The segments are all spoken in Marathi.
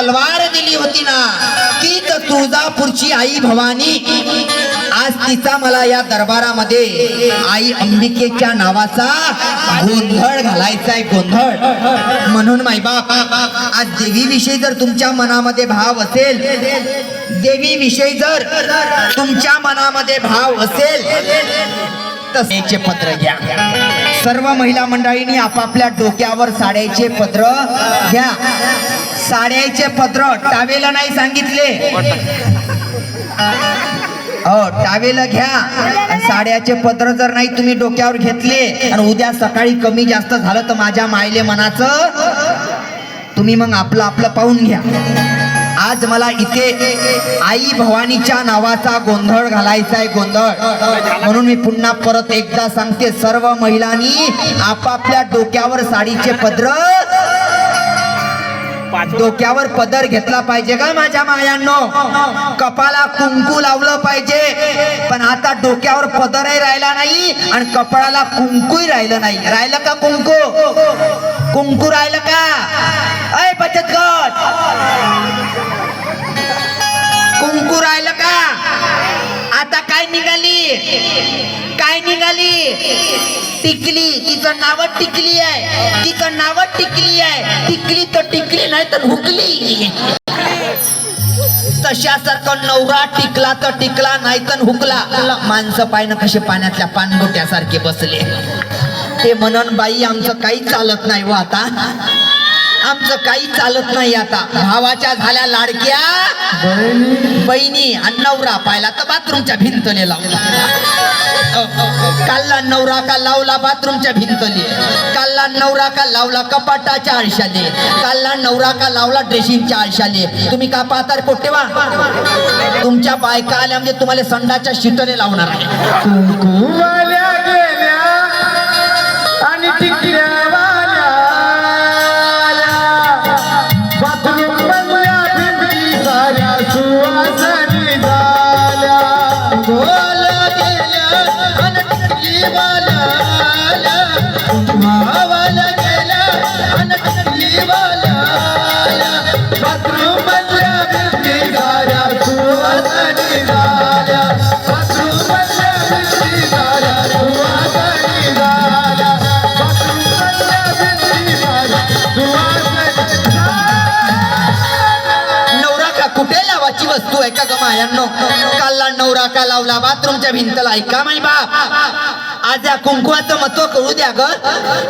तलवार दिली होती ना, तीच तुळजापूरची आई भवानी आज तिचा मला या दरबारामध्ये आई अंबिकेच्या नावाचा गोंधळ घालायचा आहे, गोंधळ. म्हणून मायबाप, आज देवीविषयी जर तुमच्या मनामध्ये भाव असेल, देवीविषयी जर तुमच्या मनामध्ये भाव असेल, तसेचे पत्र घ्या. सर्व महिला मंडळींनी आपापल्या डोक्यावर साड्याचे पत्र घ्या. साड्याचे पत्र, टावेल नाही सांगितले, हो टावेल घ्या. साड्याचे पत्र जर नाही तुम्ही डोक्यावर घेतले आणि उद्या सकाळी कमी जास्त झालं तर माझ्या मायले मनाचं तुम्ही मग आपलं आपलं पाहून घ्या. आज मला इथे आई भवानीच्या नावाचा गोंधळ घालायचा आहे, गोंधळ. म्हणून मी पुन्हा परत एकदा सांगते, सर्व महिलांनी आपापल्या डोक्यावर साडीचे पदर, डोक्यावर पदर घेतला पाहिजे का माझ्या मायांनो. कपाला कुंकू लावलं पाहिजे, पण आता डोक्यावर पदरही राहिला नाही आणि कपाळाला कुंकूही राहिलं नाही. राहिलं का कुंकू? कुंकू राहिलं का? अय बचत गट, कुंकू राहिलं का? आता काय निघाली? काय निघाली? टिकली. तिचं नाव टिकली आहे, तिचं नाव टिकली आहे. टिकली तर टिकली, नाही तर हुकली. तशासारखं नवरा टिकला तर टिकला, नाही तर हुकला. माणसं पायनं कसे पाण्यातल्या पानगोट्यासारखे बसले. ते म्हणन बाई आमचं काही चालत नाही व आता, आमचं काही चालत नाही आता. भावाच्या झाल्या लाडक्या बहिणी आणि नवरा पाहिला तर बाथरूमच्या भिंतले लावला. कालला नवरा का लावला बाथरूमच्या भिंतले, कालला नवरा का लावला कपाटाच्या आरशाले, कालला नवरा का लावला ड्रेसिंगच्या आरशाले. तुम्ही का पाहता रे पोट्टेवा? तुमच्या बायका आल्या म्हणजे तुम्हाला संडाच्या शिटले लावणार आहे. आणि टिकल्या वस्तू आहे का गमायांनो? कालला नवरा का लावला बाथरूमच्या भिंतला. ऐका माई बाप, आज या कुंकुवाचं महत्व कळू द्या ग.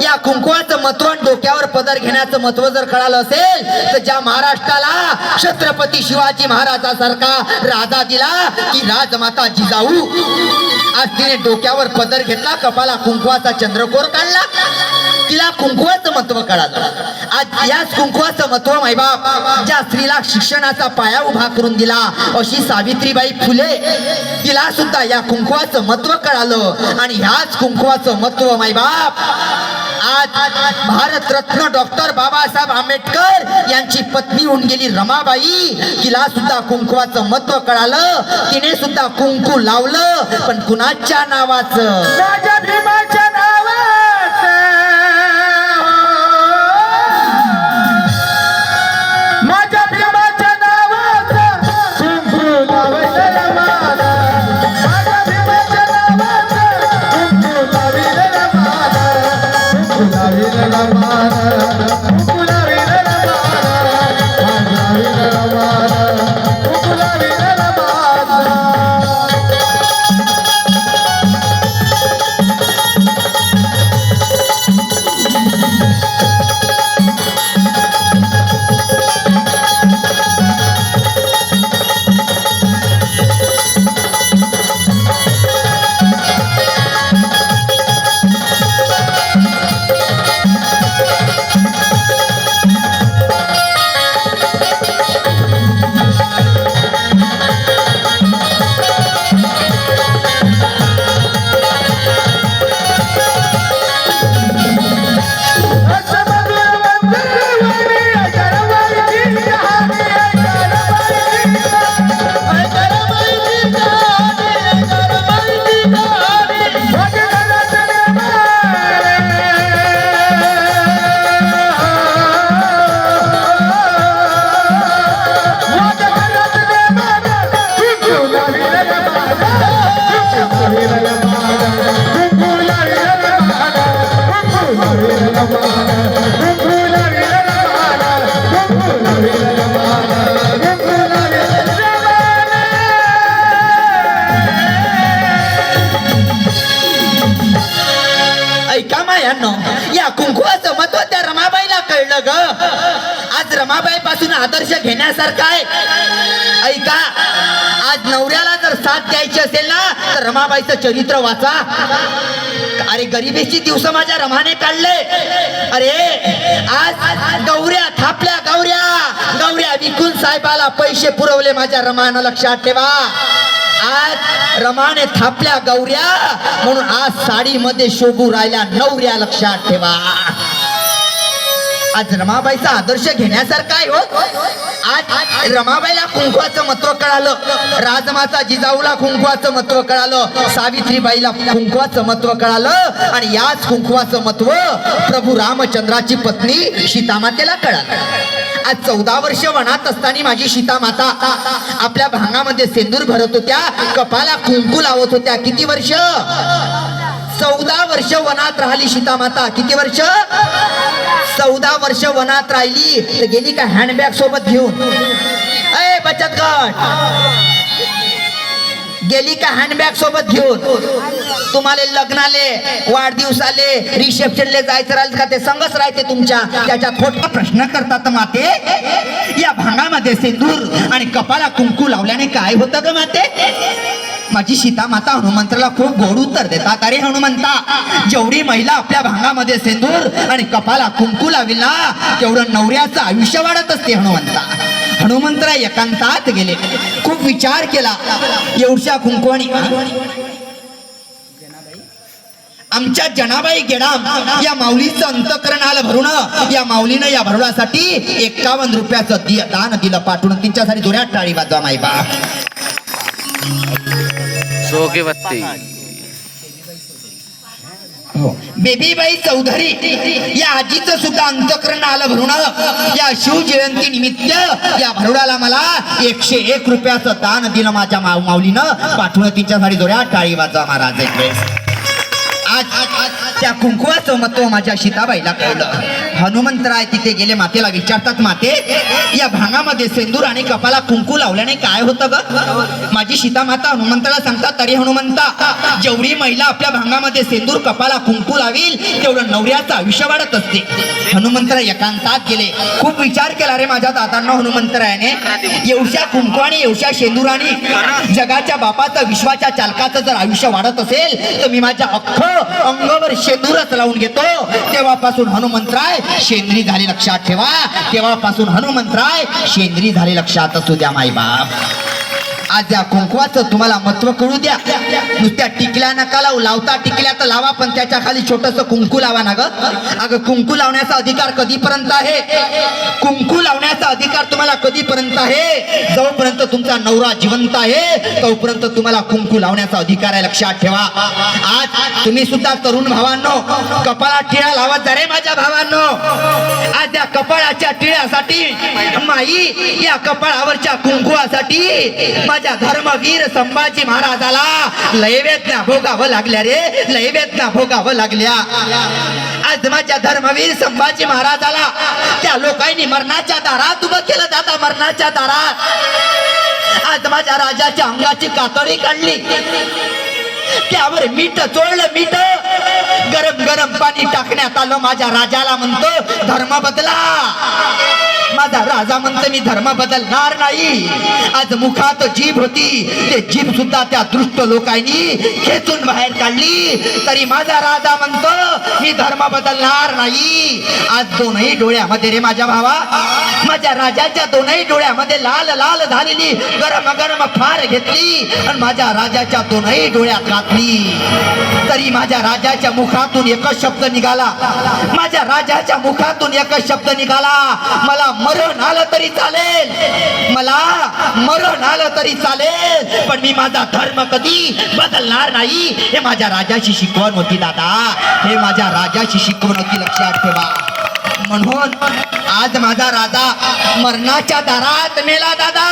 या कुंकुवाचं महत्व, डोक्यावर पदर घेण्याचं महत्व जर कळालं असेल तर ज्या महाराष्ट्राला छत्रपती शिवाजी महाराजासारखा राजा दिला की राजमाता जिजाऊ, आज तिने डोक्यावर पदर घेतला, कपाला कुंकुवाचा चंद्रकोर काढला, तिला कुंकुवाचं महत्व कळालं. आज याच कुंकुवाचं महत्व मायबाप, ज्या स्त्रीला शिक्षणाचा पाया उभा करून दिला अशी सावित्रीबाई फुले, तिला सुद्धा या कुंकुवाचं महत्व कळालं. आणि ह्याच कुंकुवाचं महत्व मायबाप आज भारतरत्न डॉक्टर बाबासाहेब आंबेडकर यांची पत्नी होऊन गेली रमाबाई, तिला सुद्धा कुंकुवाचं महत्व कळालं. तिने सुद्धा कुंकू लावलं, पण कुणाच्या नावाचं? राजा भीमाच्या नावाचं. माझ्या भीमाच्या नावाचं कुंकू लावलं रमाला, माझ्या भीमाच्या नावाचं कुंकू लावलं रमाला, कुंकू लावलं रमाला, कुंकू लावलं रमाला, लावलं रमाला, कुंकू लावलं रमाला. रमाबाई पासून आदर्श घेण्यासारखा आहे. ऐका, आज नवऱ्याला जर साथ द्यायची असेल ना तर रमाबाईचं चरित्र वाचा. अरे गरिबीची दिवस माझ्या रमाने काढले. अरे आज गौऱ्या थापल्या, गौऱ्या विकून साहेबाला पैसे पुरवले माझ्या रमानं, लक्षात ठेवा. आज रमाने थापल्या गौऱ्या म्हणून आज साडीमध्ये शोभू राहिल्या नवऱ्या, लक्षात ठेवा. आज रमाबाईचा आदर्श घेण्यासारखा आहे हो. आज रमाबाईला कुंकवाचं महत्व कळालं, राजमाता जिजाऊला कुंकवाचं महत्व कळालं, सावित्रीबाईला कुंकवाचं महत्व कळालं आणि याच कुंकवाचं महत्व प्रभू रामचंद्राची पत्नी सीतामातेला कळालं. आज 14 वर्ष वनात असताना माझी सीतामाता आपल्या भांगामध्ये सेंदूर भरत होत्या, कपाला कुंकू लावत होत्या. किती वर्ष? 14 वर्ष वनात राहिली सीतामाता. किती वर्ष? 14 वर्ष वनात राहिली. तर गेली का हँडबॅग सोबत घेऊन? अय बचत गट, गेली का हँडबॅग सोबत घेऊन? तुम्हाला लग्नाले, वाढदिवसाले, रिसेप्शनले जायचं राहिलं का ते संगच राहते तुमच्या. त्याच्यात खोटा प्रश्न करतात माते. या भांगामध्ये सिंदूर आणि कपाळा कुंकू लावल्याने काय होतं ग माते? माझी सीता माता हनुमंताला खूप गोड उत्तर देतात. अरे हनुमंता, जेवढी महिला आपल्या भांगामध्ये सिंदूर आणि कपाळा कुंकू लावेल ना तेवढं नवऱ्याचं आयुष्य वाढत असते. हनुमंतराय एकांतात गेले, खूप विचार केला. एवढ्या कुंकवानी आमच्या जनाबाई गेडाम या माऊलीचं अंतकरण आलं भरून. या माऊलीनं या भरुडासाठी 51 रुपयाचं दान दिलं पाठवून. तिच्यासाठी जोरात टाळी वाजवा माई बा. बेबीबाई चौधरी या आजीचं सुद्धा अंतकरण आलं भरून. या शिवजयंती निमित्त या भरुडाला मला 101 रुपयाचं दान दिलं माझ्या माऊलीनं पाठवून. तिच्यासाठी जोरात टाळी वाजवा महाराज. एक वेळेस आज त्या कुंकवाचं महत्व माझ्या सीताबाईला कळलं. हनुमंतराय तिथे गेले, मातेला विचारतात, माते या भांगामध्ये सेंदूर आणि कपाला कुंकू लावल्याने काय होतं ग? माझी सीता माता हनुमंताला सांगतात, अरे हनुमंता, जेवढी महिला आपल्या भांगामध्ये सेंदूर कपाला कुंकू लावील तेवढं नवऱ्याचं आयुष्य वाढत असते. हनुमंतराय एकांतात गेले, खूप विचार केला. रे माझ्या दादांना हनुमंतरायाने एवढ्या कुंकवाने, एवढ्या सेंदुराने जगाच्या बापाचं, विश्वाच्या चालकाचं जर आयुष्य वाढत असेल तर मी माझ्या अख्खं अंगावर शेंदूरच लावून घेतो. तेव्हापासून हनुमंतराय शेंद्री झाले, लक्षात ठेवा. तेव्हापासून हनुमंतराय शेंद्री झाले, लक्षात असू द्या माई बाप. आज या कुंकवाचं तुम्हाला महत्व कळू द्या. नुसत्या टिकल्या नका लावू, लावता टिकल्या तर लावा, पण त्याच्या खाली छोटस कुंकू लावा ना ग. अगं कुंकू लावण्याचा अधिकार कधीपर्यंत आहे? कुंकू लावण्याचा अधिकार तुम्हाला कधीपर्यंत आहे? जोपर्यंत तुमचा नवरा जिवंत आहे तोपर्यंत तुम्हाला कुंकू लावण्याचा अधिकार आहे, लक्षात ठेवा. आज तुम्ही सुद्धा तरुण भावांनो कपाळात टिळा लावत जा रे माझ्या भावांनो. आज या कपाळाच्या टिळ्यासाठी, माई या कपाळावरच्या कुंकुवासाठी माझ्या धर्मवीर संभाजी महाराजाला लयवेदना भोगावं लागल्या रे, लयवेदना भोगावं लागल्या. आज माझ्या धर्मवीर संभाजी महाराजाला त्या लोकांनी मरणाच्या दारात उभं केलं. दादा मरणाच्या दारात आज माझ्या राजाच्या अंगाची कातडी काढली, त्यावर मीठ चोळलं. मीठ गरम गरम पाणी टाकण्यात आलं. माझ्या राजाला म्हणतो धर्म बदला. माझा राजा म्हणतो मी धर्म बदलणार नाही. आज मुखात जीभ होती, ते जीभ सुद्धा त्या दृष्ट लोकांनी खेचून बाहेर काढली. तरी माझा राजा म्हणतो मी धर्म बदलणार नाही. आज दोनही डोळ्यामध्ये रे माझ्या भावा, माझ्या राजाच्या दोनही डोळ्यामध्ये लाल लाल झालेली गरम गरम फार घेतली आणि माझ्या राजाच्या दोनही डोळ्यात घातली. तरी माझ्या राजाच्या मुखातून एकच शब्द निघाला. माझ्या राजाच्या मुखातून एकच शब्द निघाला, मला मरण आलं तरी चालेल, मला मरण आलं तरी चालेल, पण मी माझा धर्म कधी बदलणार नाही. हे माझ्या राजाची शिकवण होती दादा, हे माझ्या राजाची शिकवण होती, लक्षात ठेवा. म्हणून आज माझा राजा मरणाच्या दारात मेला दादा.